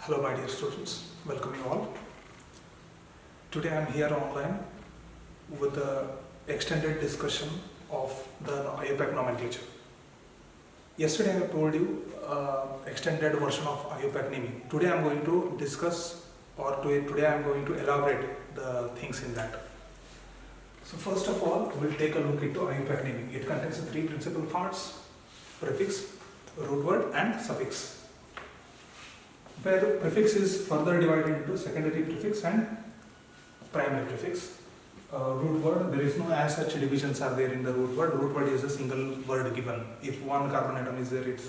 Hello my dear students, welcome you all. Today I am here online with the extended discussion of the IUPAC nomenclature. Yesterday I told you extended version of IUPAC naming. Today I am going to discuss today I am going to elaborate the things in that. So first of all, we'll take a look into IUPAC naming. It contains three principal parts: prefix, root word and suffix. Where prefix is further divided into secondary prefix and primary prefix. Root word, there is no as such divisions are there in the root word. Root word is a single word given. If one carbon atom is there, it's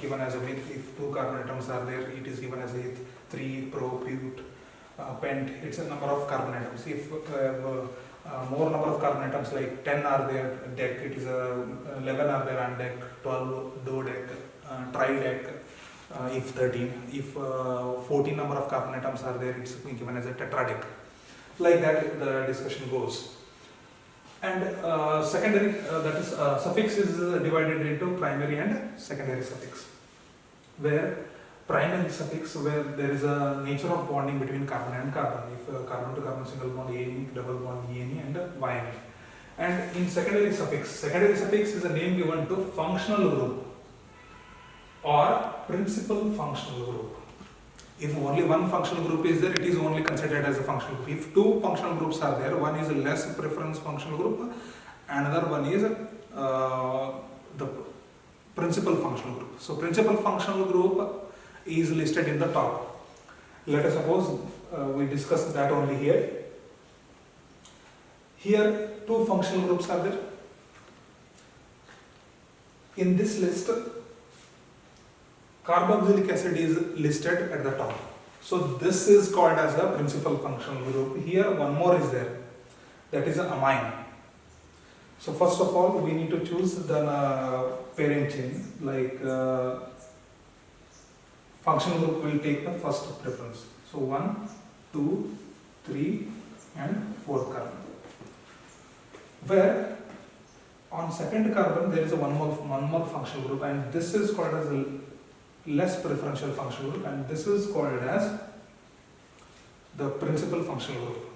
given as a with. If two carbon atoms are there, it is given as a 3 pro put pent. It's a number of carbon atoms. If more number of carbon atoms like 10 are there, deck, it is a 11 are there on deck, 12 dodeck, trideck. If 13, if 14 number of carbon atoms are there, it's given as a tetradeck. Like that the discussion goes. And secondary, that is suffix is divided into primary and secondary suffix. Where primary suffix, where there is a nature of bonding between carbon and carbon. If carbon to carbon single bond ANE, double bond ENE and YNE. And in secondary suffix is a name given to functional group or principal functional group. If only one functional group is there, it is only considered as a functional group. If two functional groups are there, one is a less preference functional group, another one is the principal functional group. So principal functional group is listed in the top. Let us suppose we discuss that only here. Here two functional groups are there. In this list, carboxylic acid is listed at the top. So this is called as the principal functional group. Here one more is there, that is an amine. So first of all we need to choose the parent chain, like functional group will take the first preference. So 1, 2, 3 and 4th carbon. Where on second carbon there is a one more functional group, and this is called as a less preferential functional group, and this is called as the principal functional group.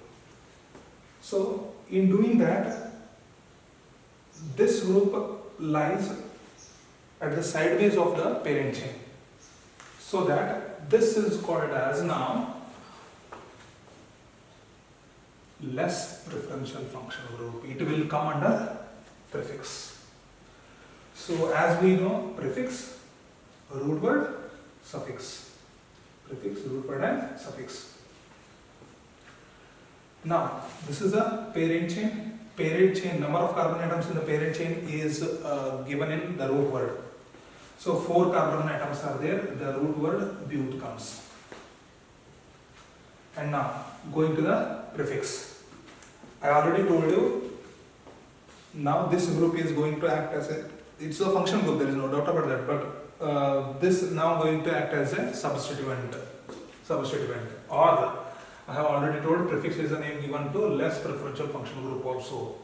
So in doing that, this group lies at the sideways of the parent chain, so that this is called as now less preferential functional group. It will come under prefix. So as we know, prefix, root word, suffix. Prefix, root word and suffix. Now, this is a parent chain. Parent chain, number of carbon atoms in the parent chain is given in the root word. So 4 carbon atoms are there, the root word but comes. And now, going to the prefix. I already told you, now this group is going to act as it's a function group, there is no doubt about that, but this is now going to act as a substituent, or I have already told prefix is a name given to less preferential functional group also.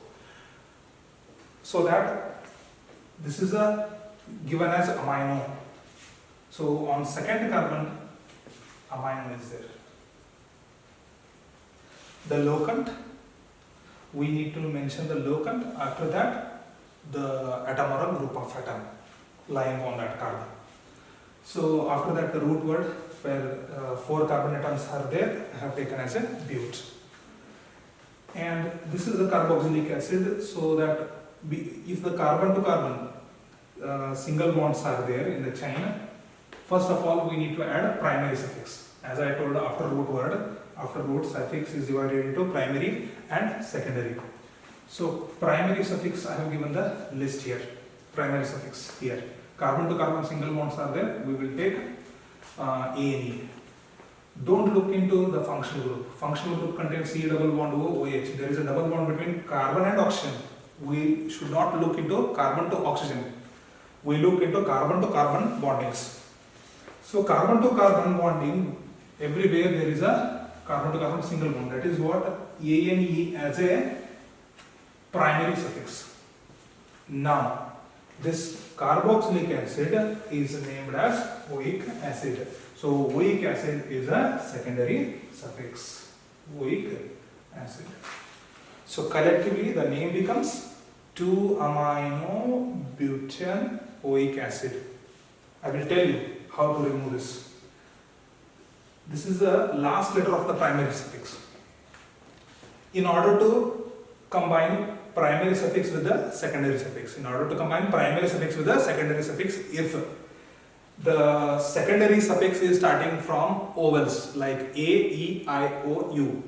So that this is a given as amino. So on second carbon, amino is there. The locant, we need to mention the locant. After that, the atom or a group of atom lying on that carbon. So after that, the root word, where 4 carbon atoms are there, I have taken as a but. And this is the carboxylic acid, so that if the carbon to carbon single bonds are there in the chain, first of all we need to add a primary suffix. As I told, after root word, after root, suffix is divided into primary and secondary. So primary suffix, I have given the list here. Primary suffix here. Carbon to carbon single bonds are there, we will take ANE. Don't look into the functional group. Functional group contains C double bond O, OH. There is a double bond between carbon and oxygen. We should not look into carbon to oxygen. We look into carbon to carbon bondings. So carbon to carbon bonding, everywhere there is a carbon to carbon single bond. That is what ANE as a primary suffix. Now, This carboxylic acid is named as oic acid. So oic acid is a secondary suffix. Oic acid. So collectively the name becomes 2-amino-butanoic acid. I will tell you how to remove this. This is the last letter of the primary suffix. In order to combine primary suffix with the secondary suffix, if the secondary suffix is starting from vowels like A, E, I, O, U,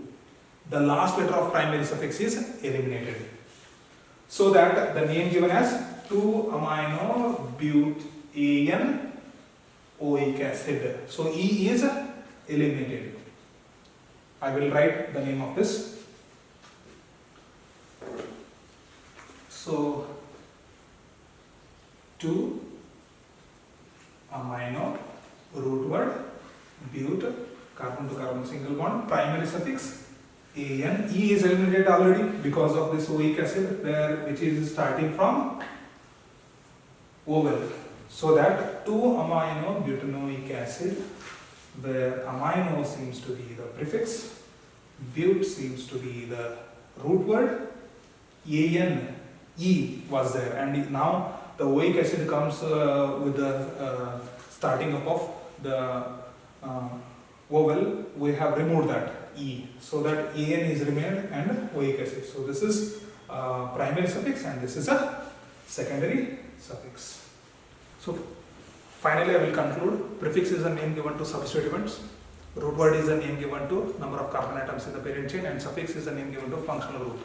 the last letter of primary suffix is eliminated. So that the name given as 2-amino-butanoic acid. So E is eliminated. I will write the name of this. So 2-amino root word but, carbon to carbon single bond, primary suffix an. E is eliminated already because of this oic acid which is starting from vowel. So that 2-amino-butanoic acid, where amino seems to be the prefix, but seems to be the root word, an, E was there, and now the oic acid comes with the starting up of the vowel. We have removed that E, so that an is remained and oic acid. So this is primary suffix and this is a secondary suffix. So finally I will conclude. Prefix is a name given to substituents. Root word is a name given to number of carbon atoms in the parent chain, and suffix is a name given to functional group.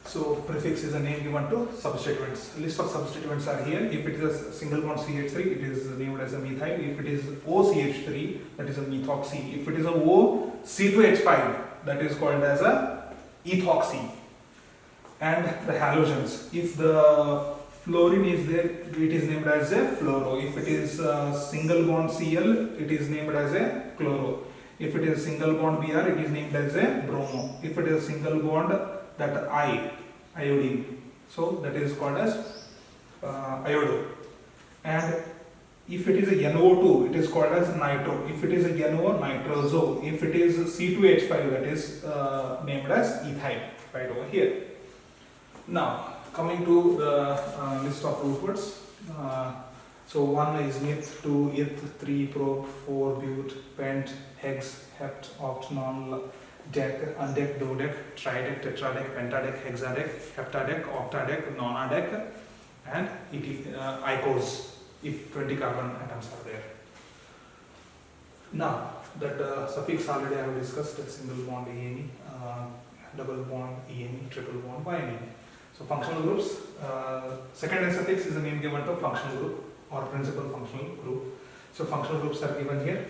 So prefix is a name given to substituents. List of substituents are here. If it is a single bond CH3, it is named as a methyl. If it is OCH3, that is a methoxy. If it is a OC2H5, that is called as a ethoxy. And the halogens. If the fluorine is there, it is named as a fluoro. If it is a single bond Cl, it is named as a chloro. If it is a single bond Br, it is named as a bromo. If it is a single bond that iodine, so that is called as iodo. And if it is a NO2, it is called as nitro. If it is a NO, nitroso. If it is C2H5, that is named as ethyl, right over here. Now coming to the list of root words. So 1 is meth, 2 eth, 3 prop, 4 but, pent, hex, hept, oct, non, dec, undec, dodec, tridec, tetradec, pentadec, hexadec, heptadec, octadec, nonadec, and icos, if 20 carbon atoms are there. Now that suffix already I have discussed, single bond ene, double bond ene, triple bond ene. So functional groups, secondary suffix is a name given to functional group or principal functional group. So functional groups are given here.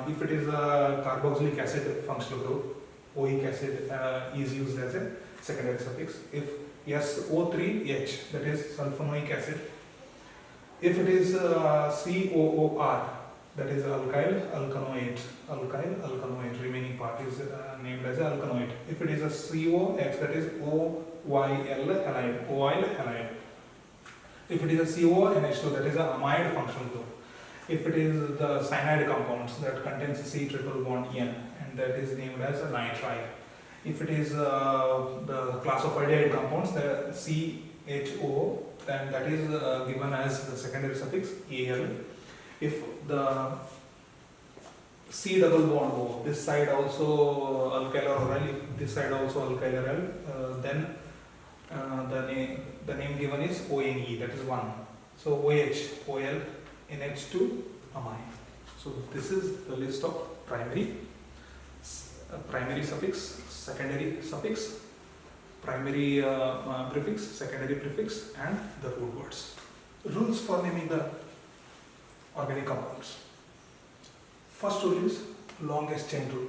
If it is a carboxylic acid functional group, oic acid is used as a secondary suffix. If SO3H, that is sulfonic acid. If it is COOR, that is alkyl alkanoate, remaining part is named as alkanoate. If it is a COX, that is OYL halide. If it is a CONH2, that is a amide functional group. If it is the cyanide compounds that contains C triple bond N, and that is named as a nitride. If it is the class of aldehyde compounds, the CHO, then that is given as the secondary suffix Al. If the C double bond O, this side also alkyl or oral, if this side also alkyl oral, then the name given is ONE, that is 1. So OH, OL, NH2, amine. So this is the list of primary suffix, secondary suffix, primary prefix, secondary prefix, and the root words. Rules for naming the organic compounds. First rule is longest chain rule.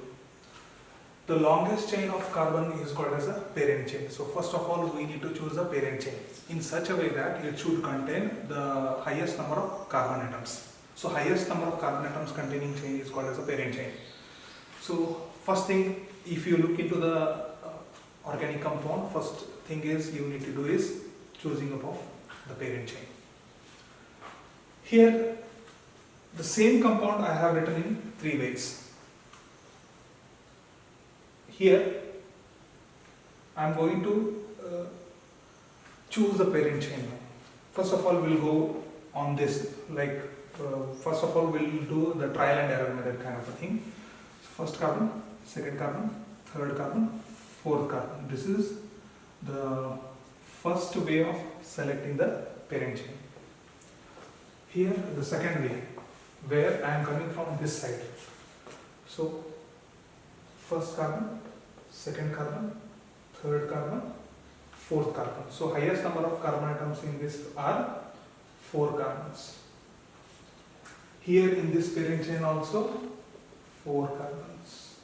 The longest chain of carbon is called as a parent chain. So first of all, we need to choose a parent chain in such a way that it should contain the highest number of carbon atoms. So highest number of carbon atoms containing chain is called as a parent chain. So first thing, if you look into the organic compound, first thing is you need to do is choosing of the parent chain. Here, the same compound I have written in 3 ways. Here, I am going to choose the parent chain. First of all, we'll go on this, like first of all we'll do the trial and error method kind of a thing. First carbon, second carbon, third carbon, fourth carbon. This is the first way of selecting the parent chain. Here the second way, where I am coming from this side. So first carbon, second carbon, third carbon, fourth carbon. So highest number of carbon atoms in this are 4 carbons. Here in this parent chain also 4 carbons.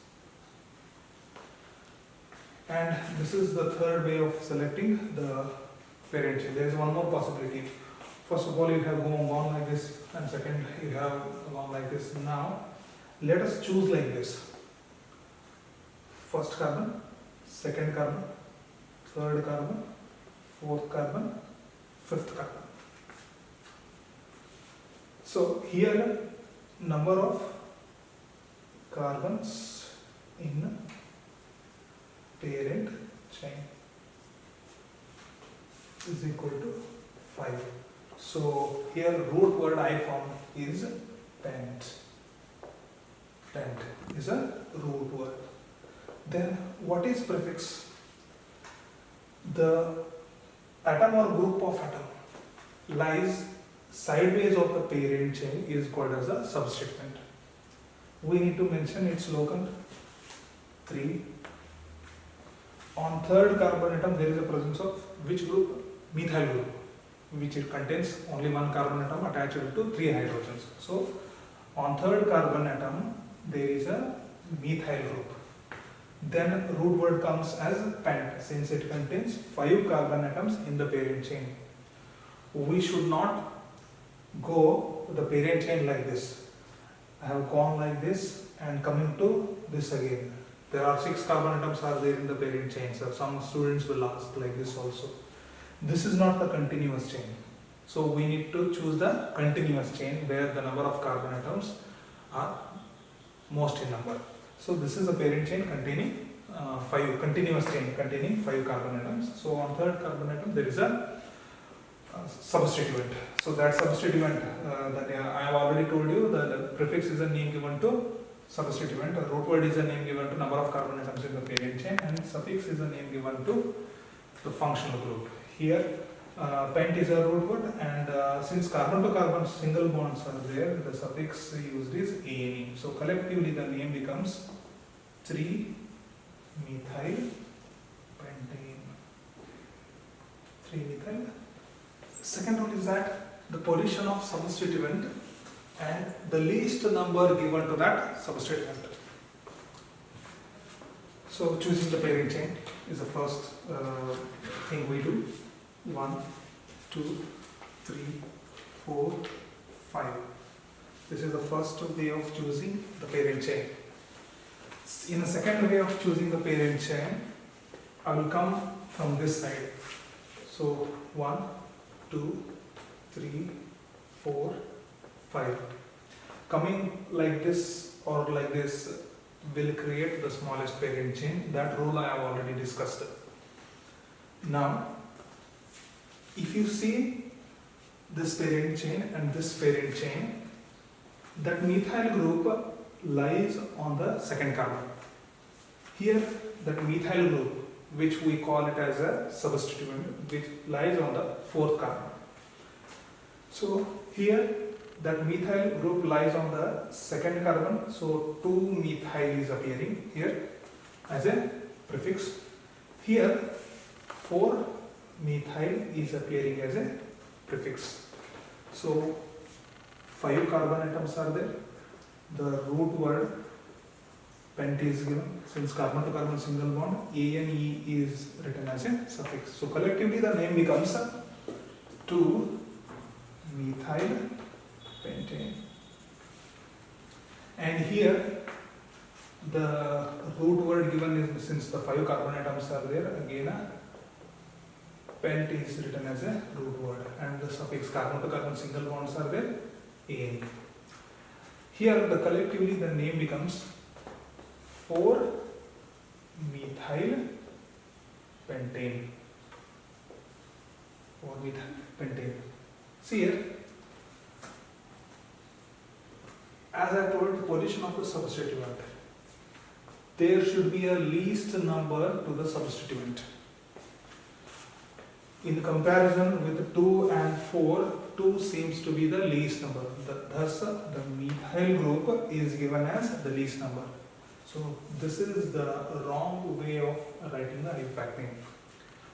And this is the third way of selecting the parent chain. There is one more possibility. First of all, you have gone like this, and second, you have gone like this. Now, let us choose like this. First carbon, second carbon, third carbon, fourth carbon, fifth carbon. So here number of carbons in parent chain is equal to 5. So here root word I found is pent. Pent is a root word. Then what is prefix? The atom or group of atom lies sideways of the parent chain is called as a substituent. We need to mention its locant 3. On third carbon atom there is a presence of which group? Methyl group, which it contains only one carbon atom attached to 3 hydrogens. So on third carbon atom there is a methyl group. Then root word comes as pent, since it contains 5 carbon atoms in the parent chain. We should not go to the parent chain like this. I have gone like this and coming to this again. There are 6 carbon atoms are there in the parent chain. So some students will ask like this also. This is not the continuous chain. So we need to choose the continuous chain where the number of carbon atoms are most in number. So this is a parent chain containing 5, continuous chain containing 5 carbon atoms. So on third carbon atom there is a substituent. So that substituent that I have already told you, the prefix is a name given to substituent, the root word is a name given to number of carbon atoms in the parent chain, and suffix is a name given to the functional group. Here pent is a root word, and since carbon to carbon single bonds are there, the suffix used is ane. So collectively the name becomes 3-methyl pentane. 3-methyl. Second one is that the position of substituent and the least number given to that substituent. So choosing the parent chain is the first thing we do. 1, 2, 3, 4, 5. This is the first way of choosing the parent chain. In the second way of choosing the parent chain, I will come from this side. So 1, 2, 3, 4, 5. Coming like this or like this will create the smallest parent chain. That rule I have already discussed. Now, if you see this parent chain and this parent chain, that methyl group lies on the second carbon. Here, that methyl group, which we call it as a substituent, which lies on the fourth carbon. So here, that methyl group lies on the second carbon. So 2-methyl is appearing here as a prefix. Here, 4-methyl is appearing as a prefix. So 5 carbon atoms are there. The root word pent is given. Since carbon to carbon single bond, ane is written as a suffix. So collectively the name becomes 2-methyl pentane. And here the root word given is, since the 5 carbon atoms are there, again a pent is written as a root word, and the suffix carbon to carbon single bonds are there, ane. Here the collectively the name becomes 4-methyl pentane. 4-methyl pentane. See here, as I told, the position of the substituent, there should be a least number to the substituent. In comparison with 2 and 4, 2 seems to be the least number. Thus, the methyl group is given as the least number. So, this is the wrong way of writing the refactoring.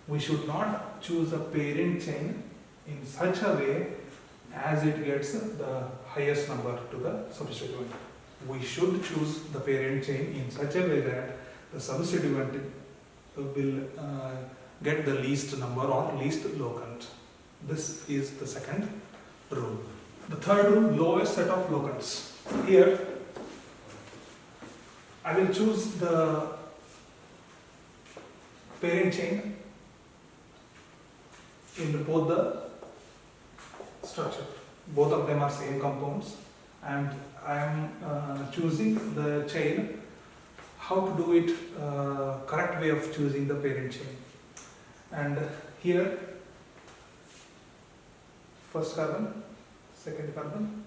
We should not choose a parent chain in such a way as it gets the highest number to the substituent. We should choose the parent chain in such a way that the substituent will get the least number or least locant. This is the second rule. The third rule, lowest set of locants. Here, I will choose the parent chain in both the structure. Both of them are same compounds, and I am choosing the chain. How to do it? Correct way of choosing the parent chain. And here, first carbon, second carbon,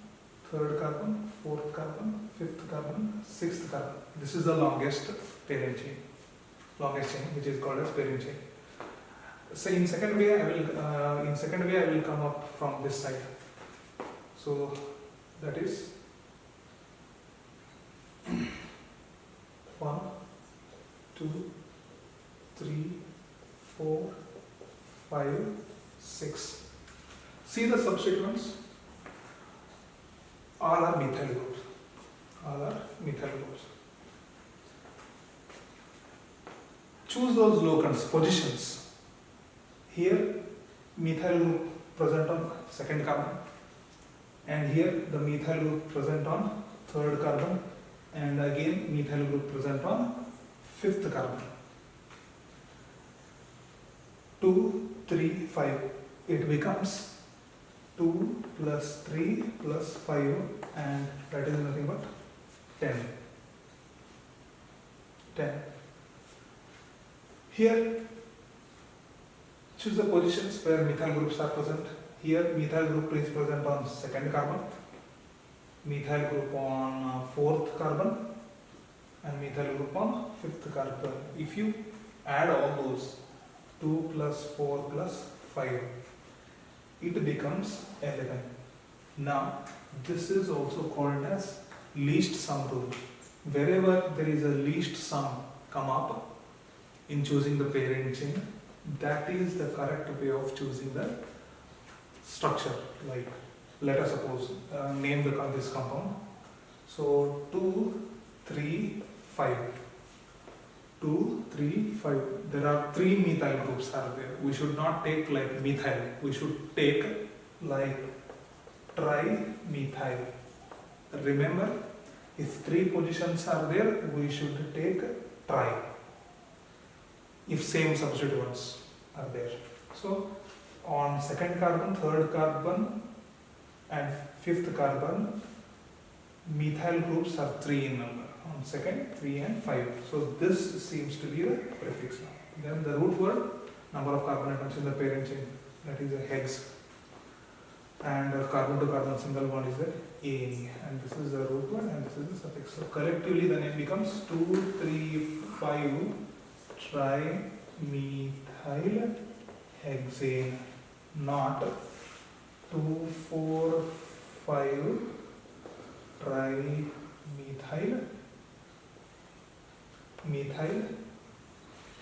third carbon, fourth carbon, fifth carbon, sixth carbon. This is the longest parent chain, which is called as parent chain. So in second way, I will come up from this side. So that is 1, 2, 3, 4, 5, 6. See the substituents? All are methyl groups. Choose those locants, positions. Here, methyl group present on second carbon, and here the methyl group present on third carbon, and again methyl group present on fifth carbon. 2, 3, 5. It becomes 2 plus 3 plus 5, and that is nothing but 10. Here, choose the positions where methyl groups are present. Here, methyl group is present on second carbon, methyl group on fourth carbon, and methyl group on fifth carbon. If you add all those, 2 plus 4 plus 5, it becomes 11. Now, this is also called as least sum rule. Wherever there is a least sum come up in choosing the parent chain, that is the correct way of choosing the structure. Like, let us suppose name this compound. So 2, 3, 5. 2, 3, 5. There are 3 methyl groups are there. We should not take like methyl. We should take like trimethyl. Remember, if 3 positions are there, we should take tri. If same substituents are there. So on second carbon, third carbon, and fifth carbon, methyl groups are 3 in number. On second, 3 and 5. So this seems to be the prefix now. Then the root word, number of carbon atoms in the parent chain, that is a hex. And carbon to carbon single bond is the ane. And this is the root word, and this is the suffix. So collectively the name becomes 2, 3, 5 trimethyl hexane, not 2, 4, 5 trimethyl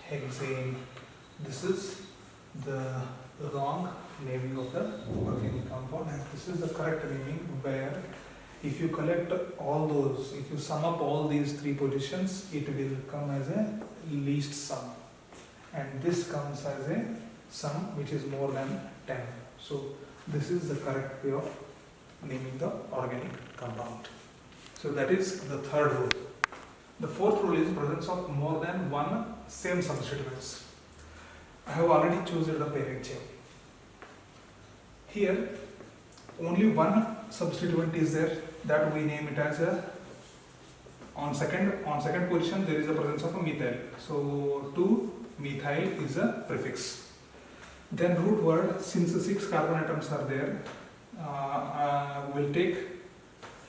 hexane. This is the wrong naming of the organic compound, and this is the correct naming, where if you collect all those, if you sum up all these 3 positions, it will come as a least sum, and this comes as a sum which is more than 10. So this is the correct way of naming the organic compound. So that is the third rule. The fourth rule is presence of more than one same substituents. I have already chosen the parent chain. Here only one substituent is there, that we name it as a on second position there is a presence of a methyl. So 2-methyl is a prefix. Then root word, since the 6 carbon atoms are there, we'll take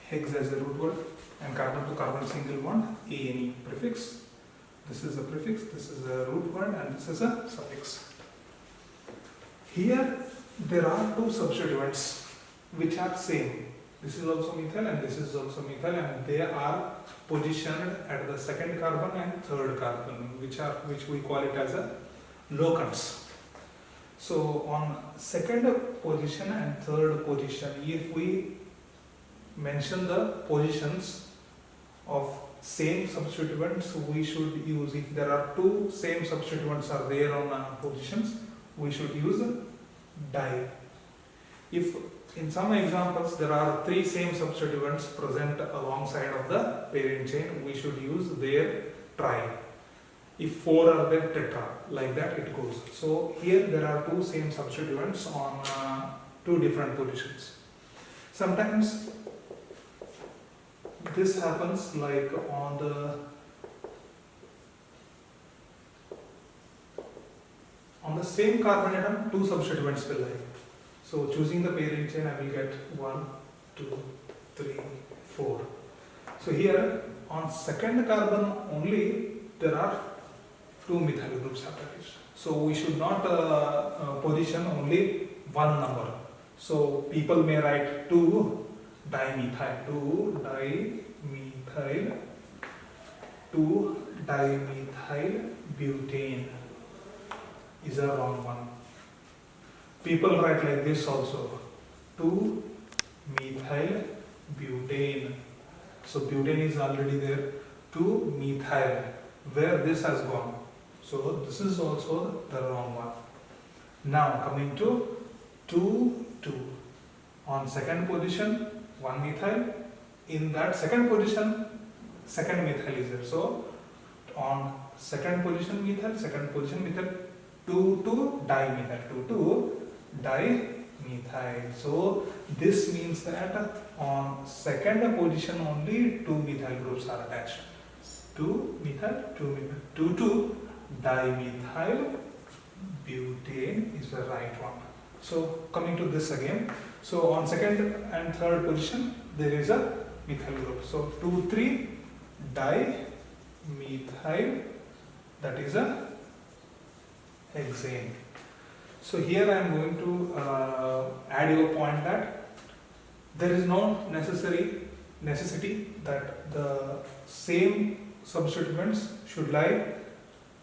hex as a root word and carbon to carbon single bond, ane prefix. This is a prefix, this is a root word, and this is a suffix. Here there are 2 substituents which are same. This is also methyl and this is also methyl, and they are positioned at the second carbon and third carbon, which we call it as a locants. So on second position and third position, if we mention the positions of same substituents, we should use, if there are 2 same substituents are there on positions, we should use di. If in some examples there are 3 same substituents present alongside of the parent chain, we should use their tri. If 4 are there, tetra, like that it goes. So here there are 2 same substituents on 2 different positions. Sometimes this happens like on the same carbon atom 2 substituents will lie. So choosing the parent chain, I will get 1, 2, 3, 4. So here on second carbon only there are 2 methyl groups attached. So we should not position only one number. So people may write 2-dimethyl, 2-dimethyl, 2-dimethyl butane is a wrong one. People write like this also, 2-methyl butane. So butane is already there, 2-methyl, where this has gone. So this is also the wrong one. Now coming to 2-2. On second position, 1-methyl. In that second position, second methyl is there. So on second position methyl, 2-2-dimethyl, 2-2-dimethyl. So this means that on second position only 2 methyl groups are attached. 2-methyl, 2-2-dimethyl butane is the right one. So coming to this again. So on second and third position there is a methyl group. So 2,3-dimethyl, that is a hexane. So here I am going to add your point that there is no necessity that the same substituents should lie.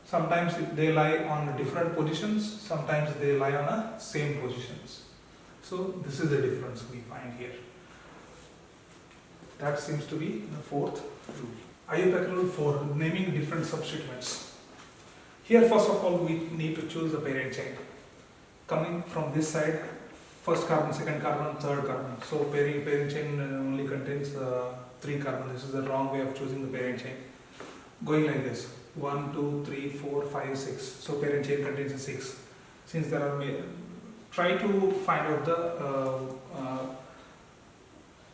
Sometimes they lie on different positions, sometimes they lie on a same positions. So this is the difference we find here. That seems to be the fourth rule. IUPAC rule 4, naming different substituents. Here first of all we need to choose the parent chain. Coming from this side, first carbon, second carbon, third carbon. So parent chain only contains 3 carbon. This is the wrong way of choosing the parent chain. Going like this, 1, 2, 3, 4, 5, 6. So parent chain contains 6. Since there are, try to find out the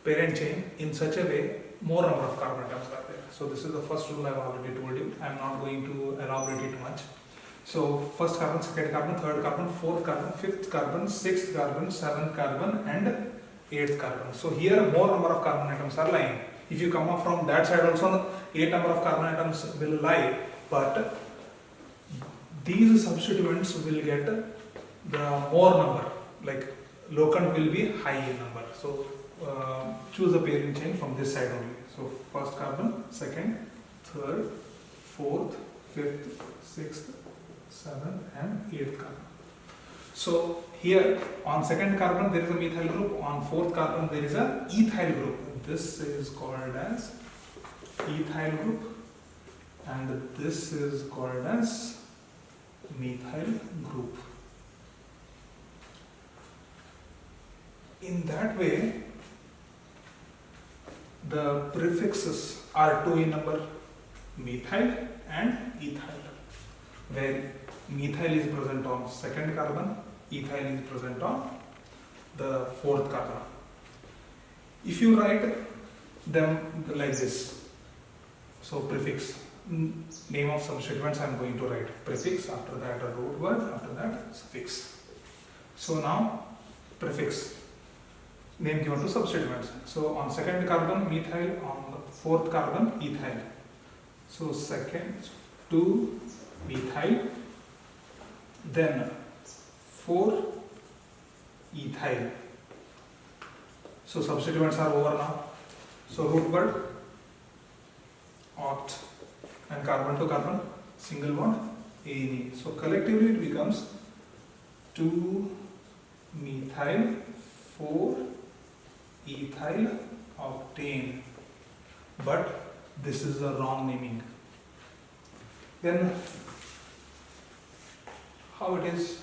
parent chain in such a way more number of carbon atoms are there. So this is the first rule I have already told you. I am not going to elaborate it much. So first carbon, second carbon, third carbon, fourth carbon, fifth carbon, sixth carbon, seventh carbon and eighth carbon. So here more number of carbon atoms are lying. If you come up from that side also, 8 number of carbon atoms will lie, but these substituents will get the more number, like locant will be high in number. So choose the parent chain from this side only. So first carbon, second, third, fourth, fifth, sixth, seventh and eighth carbon. So here on second carbon there is a methyl group, on fourth carbon there is a ethyl group. This is called as ethyl group and this is called as methyl group. In that way, the prefixes are 2 in number, methyl and ethyl, where methyl is present on second carbon, ethyl is present on the fourth carbon. If you write them like this, so prefix, name of substituents I am going to write prefix, after that a root word, after that suffix. So now prefix, name given to substituents. So on second carbon methyl, on the fourth carbon ethyl. So second 2 methyl, then 4 ethyl. So substituents are over now. So root word oct, and carbon to carbon single bond ane. So collectively it becomes 2 methyl 4 ethyl octane. But this is the wrong naming. Then how it is,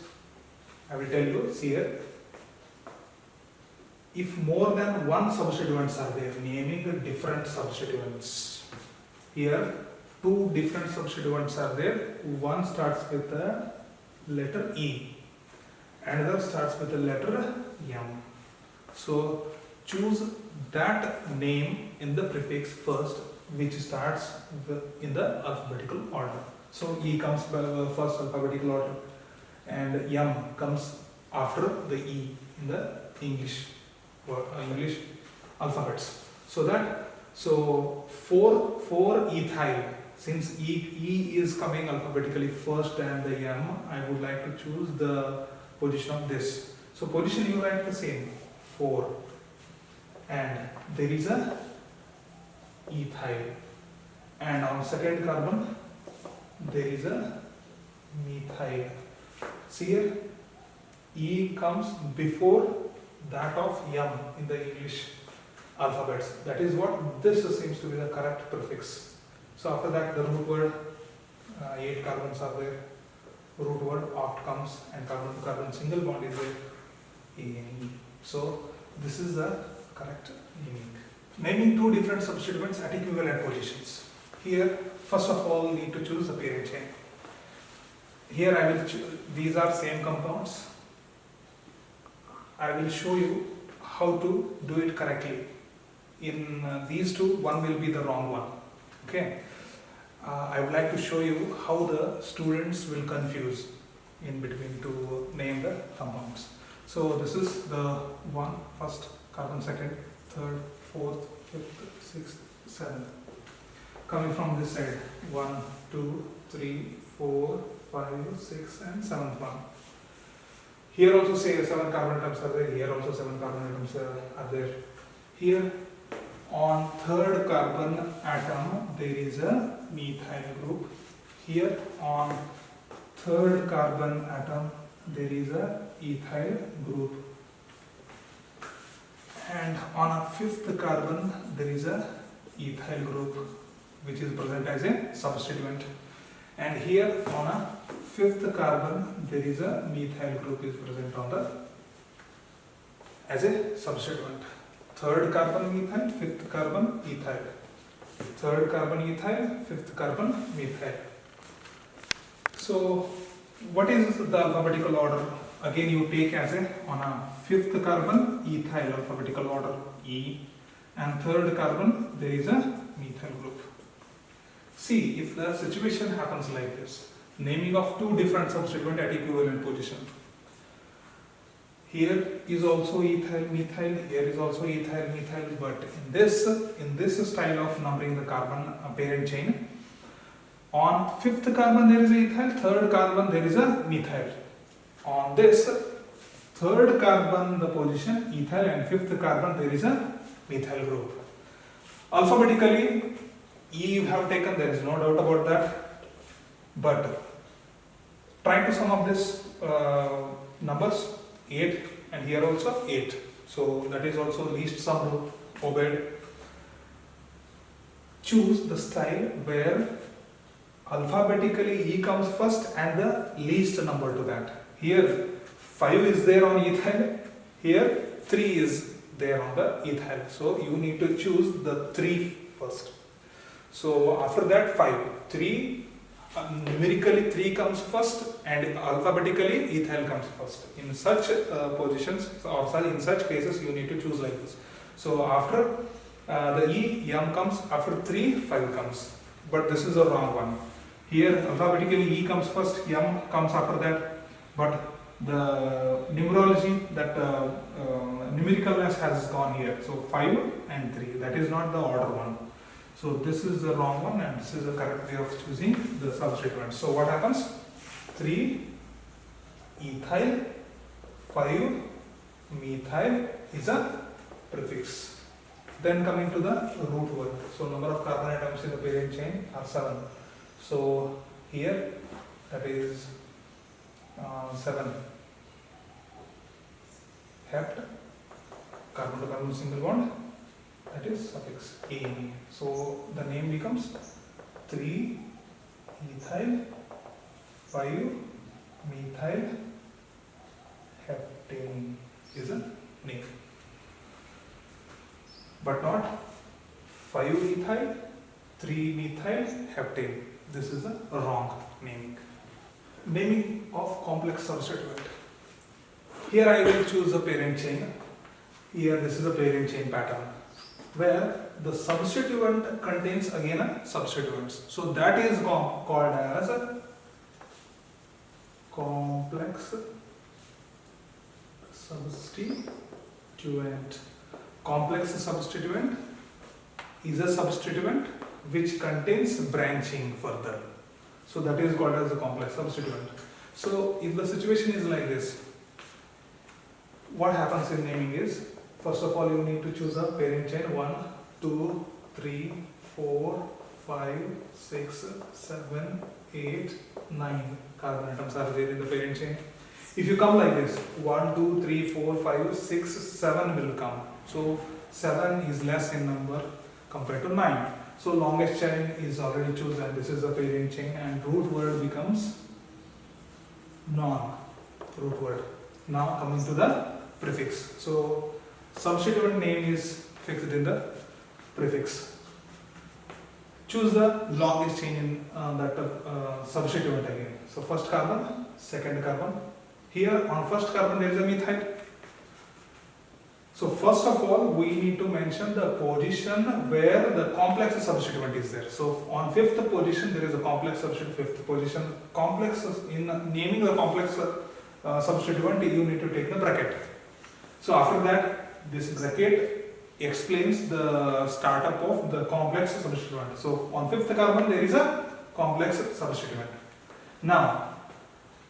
I will tell you. See here, if more than one substituents are there, naming the different substituents. Here 2 different substituents are there. One starts with the letter E, another starts with the letter M. So choose that name in the prefix first, which starts in the alphabetical order. So E comes by the first alphabetical order, and M comes after the E in the English alphabets. So 4 ethyl, since E is coming alphabetically first and the M, I would like to choose the position of this. So position you write the same 4, and there is a ethyl, and on second carbon there is a methyl. See here, E comes before that of M in the English alphabets. That is what this seems to be the correct prefix. So after that the root word, 8 carbons are there, root word oct comes, and carbon to carbon single bond is there, ane. So this is the correct naming. Naming 2 different substituents at equivalent positions. Here first of all need to choose the parent chain. Here I will these are same compounds. I will show you how to do it correctly. In these 2, one will be the wrong one. Okay. I would like to show you how the students will confuse in between to name the compounds. So this is the one, first carbon, second, third, fourth, fifth, sixth, seventh. Coming from this side, 1, 2, 3, 4, 5, 6, and 7th one. Here also say 7 carbon atoms are there. Here also 7 carbon atoms are there. Here on third carbon atom there is a methyl group. Here on third carbon atom there is a ethyl group. And on a 5th carbon there is a ethyl group which is present as a substituent. And here on a 5th carbon there is a methyl group is present on the as a substituent. Third carbon methyl, 5th carbon ethyl. Third carbon ethyl, 5th carbon methyl. So what is the alphabetical order? Again you take as a, on a 5th carbon ethyl alphabetical order E, and third carbon there is a methyl group. See, if the situation happens like this, naming of 2 different substituents at equivalent position. Here is also ethyl methyl, here is also ethyl methyl, but in this style of numbering the carbon parent chain, on 5th carbon there is a ethyl, third carbon there is a methyl. On this third carbon the position ethyl, and 5th carbon there is a methyl group. Alphabetically E you have taken, there is no doubt about that, but try to sum up this numbers, 8, and here also 8. So that is also least sum rule obeyed. Choose the style where alphabetically E comes first and the least number to that. Here 5 is there on ethyl, here 3 is there on the ethyl. So you need to choose the 3 first. So after that 5, 3, numerically 3 comes first and alphabetically ethyl comes first. In such positions or in such cases you need to choose like this. So after the E, M comes, after 3, 5 comes. But this is a wrong one. Here alphabetically E comes first, M comes after that. But the numerology, that numericalness has gone here. So 5 and 3, that is not the order one. So this is the wrong one and this is the correct way of choosing the substituent. So what happens? 3 ethyl, 5 methyl is a prefix. Then coming to the root word. So number of carbon atoms in the parent chain are 7. So here that is 7. Hept, carbon to carbon single bond, that is suffix ane. So the name becomes 3 ethyl 5 methyl heptane is a name, but not 5 ethyl 3 methyl heptane. This is a wrong naming. Naming of complex substituent. Here I will choose a parent chain. Here this is a parent chain pattern where the substituent contains again a substituents. So that is called as a complex substituent. Complex substituent is a substituent which contains branching further. So that is called as a complex substituent. So if the situation is like this, what happens in naming is, first of all you need to choose a parent chain 1, 2, 3, 4, 5, 6, 7, 8, 9 carbon atoms are there in the parent chain. If you come like this, 1, 2, 3, 4, 5, 6, 7 will come. So 7 is less in number compared to 9. So longest chain is already chosen. This is the parent chain and root word becomes non-root word. Now coming to the prefix. So substituent name is fixed in the prefix. Choose the longest chain in that substituent again. So first carbon, second carbon. Here on first carbon there is a methyl. So first of all we need to mention the position where the complex substituent is there. So on fifth position there is a complex substituent. Fifth position complex, in naming the complex substituent you need to take the bracket. So after that this bracket explains the startup of the complex substituent. So on fifth carbon there is a complex substituent. Now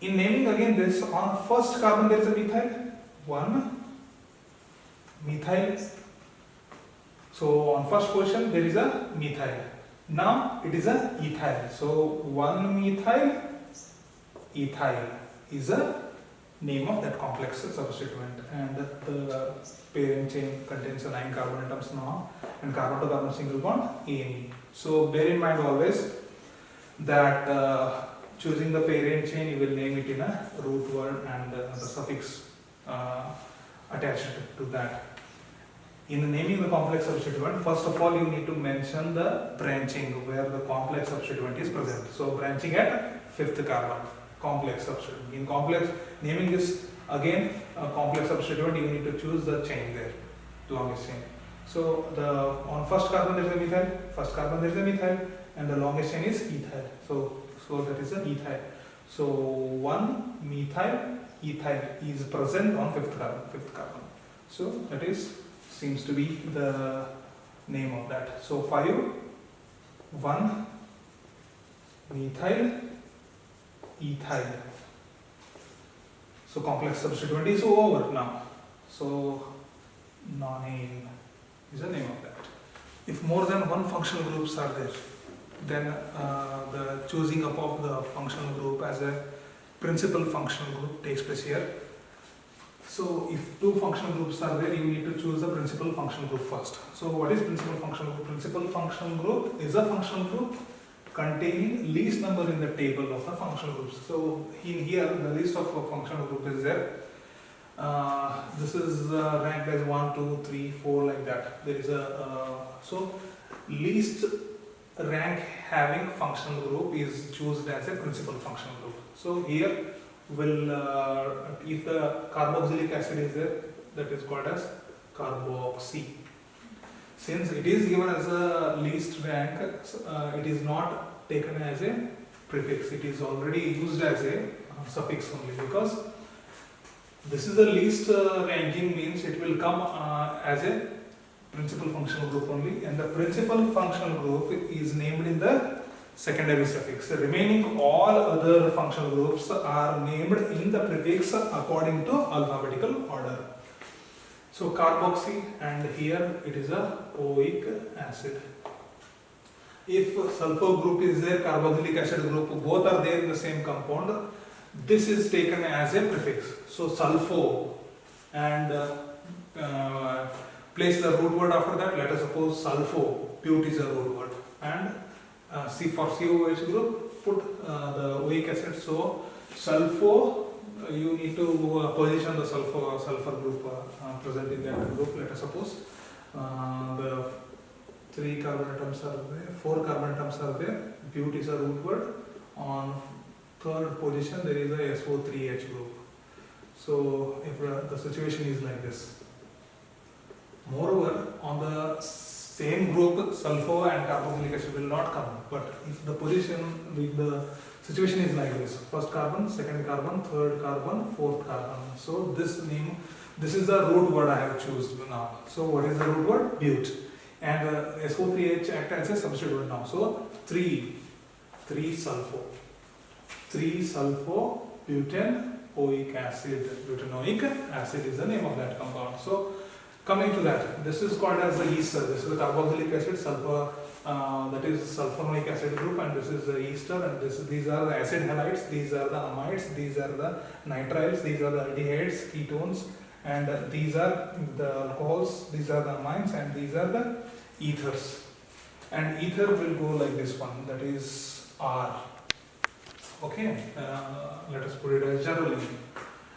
in naming again this, on first carbon there is a methyl, 1 methyl. So on first position there is a methyl. Now it is a ethyl. So 1 methyl ethyl is a name of that complex substituent, and the parent chain contains 9 carbon atoms now and carbon to carbon single bond ane. So bear in mind always that choosing the parent chain you will name it in a root word and the suffix attached to that. In naming the complex substituent, first of all you need to mention the branching where the complex substituent is present. So branching at fifth carbon, complex substituent. In complex naming is again a complex substituent, you need to choose the chain there, longest chain. So on first carbon there is a methyl, first carbon there is a methyl, and the longest chain is ethyl. So that is an ethyl. So 1 methyl ethyl is present on fifth carbon. So that is seems to be the name of that. So 5 1 methyl ethyl. So complex substituent is over now. So nonane is the name of that. If more than one functional groups are there, then the choosing up of the functional group as a principal functional group takes place here. So if 2 functional groups are there, you need to choose the principal functional group first. So what is principal functional group? Principal functional group is a functional group containing least number in the table of the functional groups. So in here the list of functional group is there. This is ranked as 1, 2, 3, 4 like that. There is a so least rank having functional group is chosen as a principal functional group. So here will if the carboxylic acid is there, that is called as carboxy. Since it is given as a least rank, it is not taken as a prefix. It is already used as a suffix only, because this is the least ranking, means it will come as a principal functional group only, and the principal functional group is named in the secondary suffix. The remaining all other functional groups are named in the prefix according to alphabetical order. So carboxy, and here it is a oic acid. If sulfur group is there, carboxylic acid group, both are there in the same compound, this is taken as a prefix. So sulfur, and place the root word after that. Let us suppose sulfur, but is a root word, and C for COH group, put the oic acid. So sulfur, you need to position the sulfur group present in that group. Let us suppose the 3 carbon atoms are there, 4 carbon atoms are there, but is a root word. On third position there is a SO3H group. So if the situation is like this. Moreover, on the same group, sulfur and carboxylic acid will not come. But if the situation is like this: first carbon, second carbon, third carbon, fourth carbon. So this is the root word I have chosen now. So what is the root word? But. And SO3H acts as a substitute word now. So 3 sulfur, butane oic acid. Butanoic acid is the name of that compound. So coming to that, this is called as the ester. This is the carboxylic acid, sulfur, that is sulfonic acid group, and this is the ester, and these are the acid halides, these are the amides, these are the nitriles, these are the aldehydes, ketones, and these are the alcohols, these are the amines, and these are the ethers. And ether will go like this one, that is R. Okay, let us put it as generally.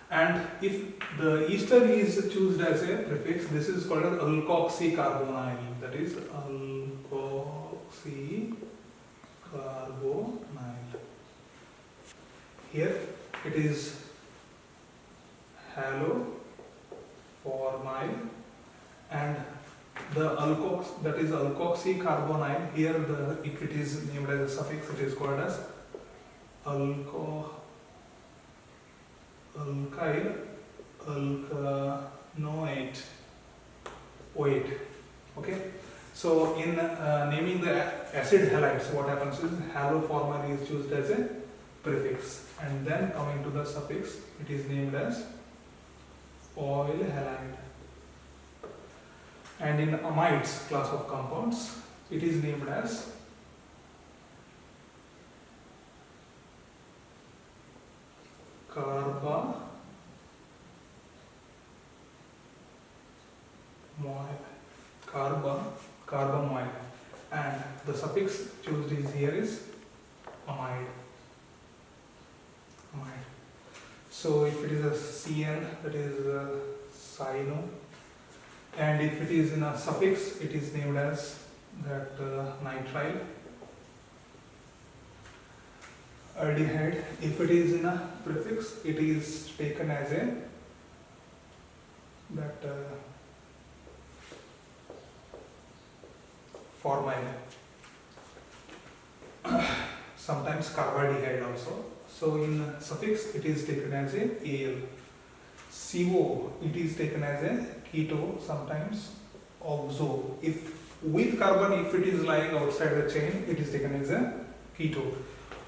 And if the ester is chosen as a prefix, this is called as alkoxycarbonyl. That is alkoxycarbonyl. Here it is haloformyl, and the that is alkoxycarbonyl. Here, if it is named as a suffix, it is called as alkyl alkanoate. Okay. So in naming the acid halides, what happens is haloformyl is used as a prefix, and then coming to the suffix, it is named as oil halide. And in amides class of compounds, it is named as carbonyl. Carbonyl, and the suffix chosen here is amide. So if it is a CN, that is cyano, and if it is in a suffix, it is named as that nitrile. Aldehyde, if it is in a prefix, it is taken as a formyl. Sometimes carbohydrate also. So in suffix, it is taken as a Al. CO, it is taken as a keto, sometimes oxo. If with carbon, if it is lying outside the chain, it is taken as a keto.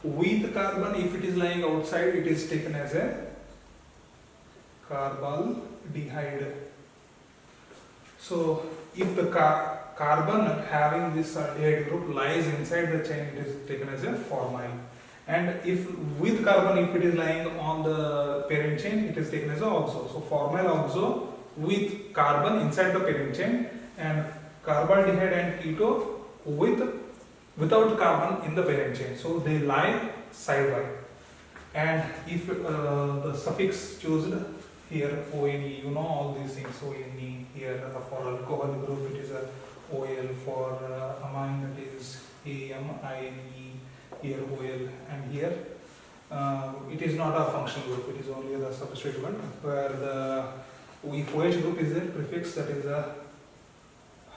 With carbon, if it is lying outside, it is taken as a carbaldehyde. So if the carbon having this aldehyde group lies inside the chain, it is taken as a formyl. And if with carbon, if it is lying on the parent chain, it is taken as a oxo. So formyl oxo with carbon inside the parent chain, and carbaldehyde and keto without carbon in the parent chain. So they lie side by. And if the suffix chosen here, ONE, you know all these things. ONE here for alcohol group, it is a OL. For amine, it is AMINE, here OL, and here it is not a functional group, it is only the substrate one, where the if OH group is there, prefix, that is a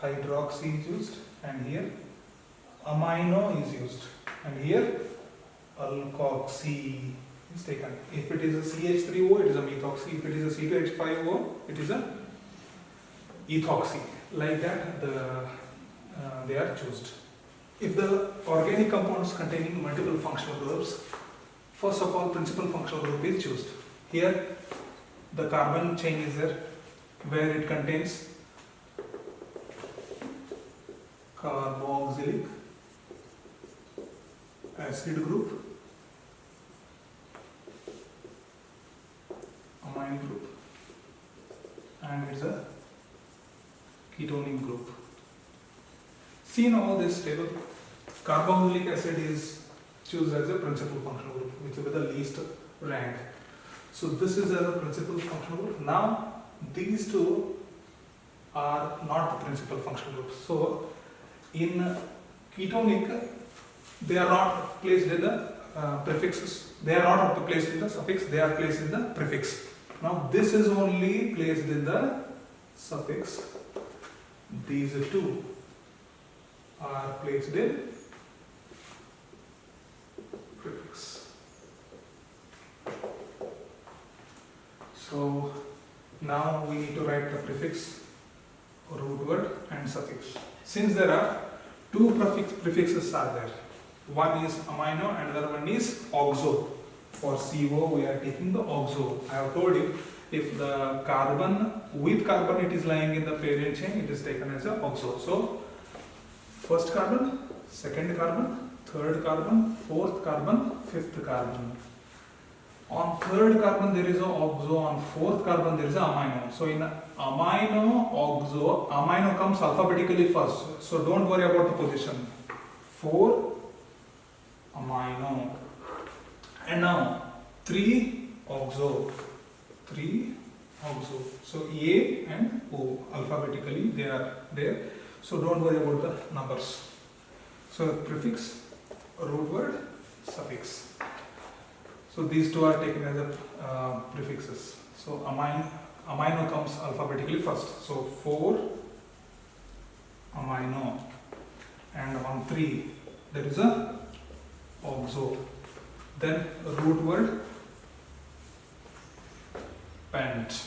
hydroxy is used, and here amino is used, and here alkoxy is taken. If it is a CH3O, it is a methoxy. If it is a C2H5O, it is a ethoxy. Like that, they are chosen. If the organic compounds containing multiple functional groups, first of all, principal functional group is chosen. Here, the carbon chain is there, where it contains carboxylic acid group, amine group, and it's a ketonic group. See in all this table, carboxylic acid is chosen as a principal functional group, which is with the least rank. So this is a principal functional group. Now these two are not the principal functional groups. So in ketonic, they are not placed in the prefixes. They are not placed in the suffix. They are placed in the prefix. Now this is only placed in the suffix. These two are placed in prefix. So now we need to write the prefix, root word, and suffix. Since there are two prefixes are there, one is amino and another one is oxo. For CO we are taking the oxo. I have told you, if the carbon with carbon it is lying in the parent chain, it is taken as a oxo. So first carbon, second carbon, third carbon, fourth carbon, fifth carbon. On third carbon there is a oxo, on fourth carbon there is a amino. So in amino, oxo, amino comes alphabetically first. So don't worry about the position. 4 amino. And now 3 oxo. 3 oxo. So A and O alphabetically they are there. So don't worry about the numbers. So prefix, root word, suffix. So these two are taken as a prefixes. So amino comes alphabetically first. So 4 amino, and on 3 there is a oxo. Then root word, pent,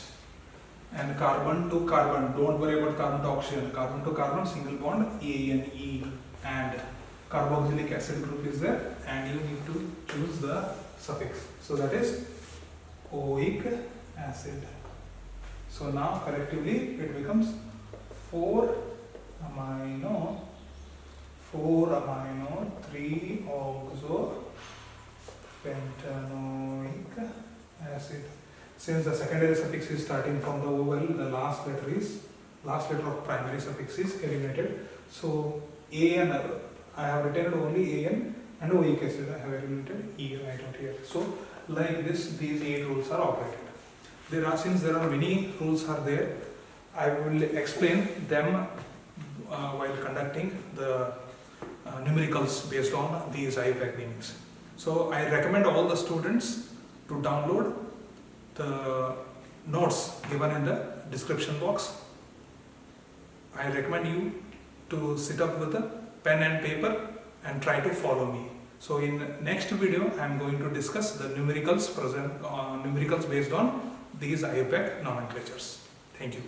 and carbon to carbon. Don't worry about carbon to oxygen. Carbon to carbon, single bond, ANE, and carboxylic acid group is there, and you need to choose the suffix. So that is oic acid. So now collectively it becomes 4 amino, 3 oxo pentanoic acid. Since the secondary suffix is starting from the OL, the last letter of primary suffix is eliminated. So AN, I have written only AN, and oic acid I have eliminated E right out here. So like this, these 8 rules are operated. Since there are many rules are there, I will explain them while conducting the numericals based on these IUPAC meanings. So I recommend all the students to download the notes given in the description box. I recommend you to sit up with a pen and paper and try to follow me. So in next video I am going to discuss the numericals based on these IUPAC nomenclatures. Thank you.